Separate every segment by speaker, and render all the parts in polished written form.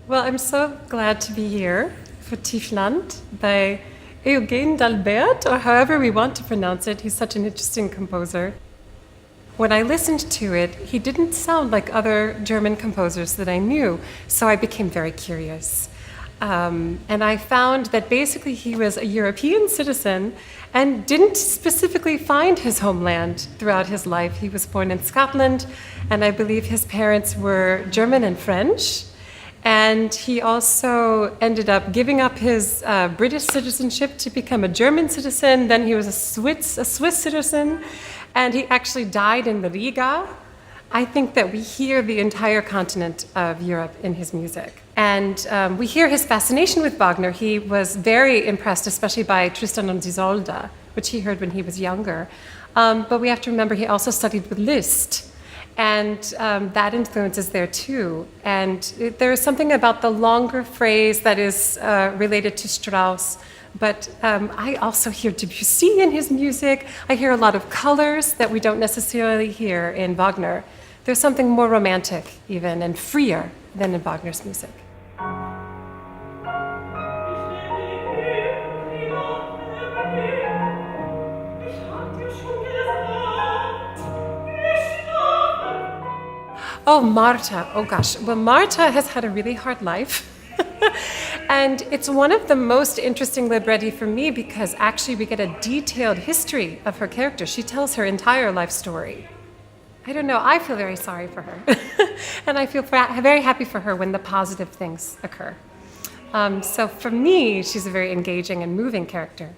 Speaker 1: Well, I'm so glad to be here for TIEFLAND by Eugen d'Albert, or however we want to pronounce it. He's such an interesting composer. When I listened to it, he didn't sound like other German composers that I knew, so I became very curious. And I found that basically he was a European citizen and didn't specifically find his homeland throughout his life. He was born in Scotland, and I believe his parents were German and French. And he also ended up giving up his British citizenship to become a German citizen. Then he was a Swiss citizen, and he actually died in Riga. I think that we hear the entire continent of Europe in his music. And we hear his fascination with Wagner. He was very impressed, especially by Tristan und Isolde, which he heard when he was younger. But we have to remember he also studied with Liszt. And that influence is there too. And there is something about the longer phrase that is related to Strauss. But I also hear Debussy in his music. I hear a lot of colors that we don't necessarily hear in Wagner. There's something more romantic even and freer than in Wagner's music. Oh, Marta. Oh, gosh. Well, Marta has had a really hard life. And it's one of the most interesting libretti for me because actually we get a detailed history of her character. She tells her entire life story. I don't know. I feel very sorry for her. And I feel very happy for her when the positive things occur. So for me, she's a very engaging and moving character.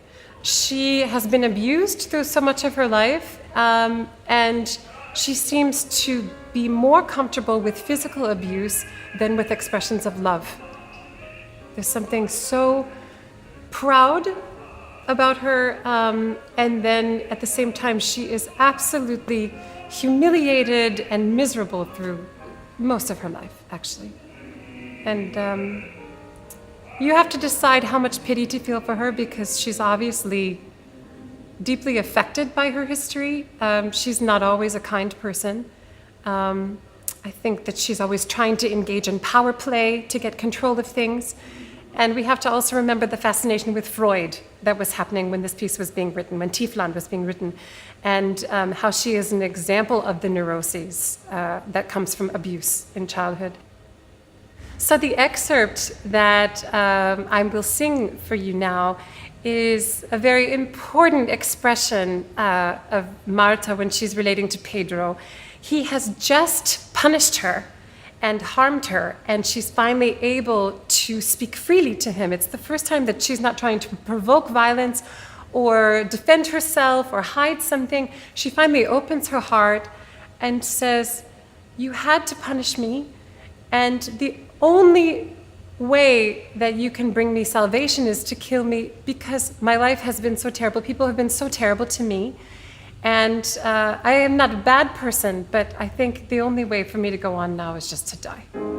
Speaker 1: She has been abused through so much of her life, and she seems to be more comfortable with physical abuse than with expressions of love. There's something so proud about her, and then at the same time, she is absolutely humiliated and miserable through most of her life, actually. And you have to decide how much pity to feel for her because she's obviously deeply affected by her history. She's not always a kind person. I think that she's always trying to engage in power play to get control of things. And we have to also remember the fascination with Freud that was happening when this piece was being written, when TIEFLAND was being written, and how she is an example of the neuroses that comes from abuse in childhood. So the excerpt that I will sing for you now is a very important expression of Marta when she's relating to Pedro. He has just punished her and harmed her, and she's finally able to speak freely to him. It's the first time that she's not trying to provoke violence or defend herself or hide something. She finally opens her heart and says, "You had to punish me, and the only way that you can bring me salvation is to kill me because my life has been so terrible. People have been so terrible to me. And I am not a bad person, but I think the only way for me to go on now is just to die."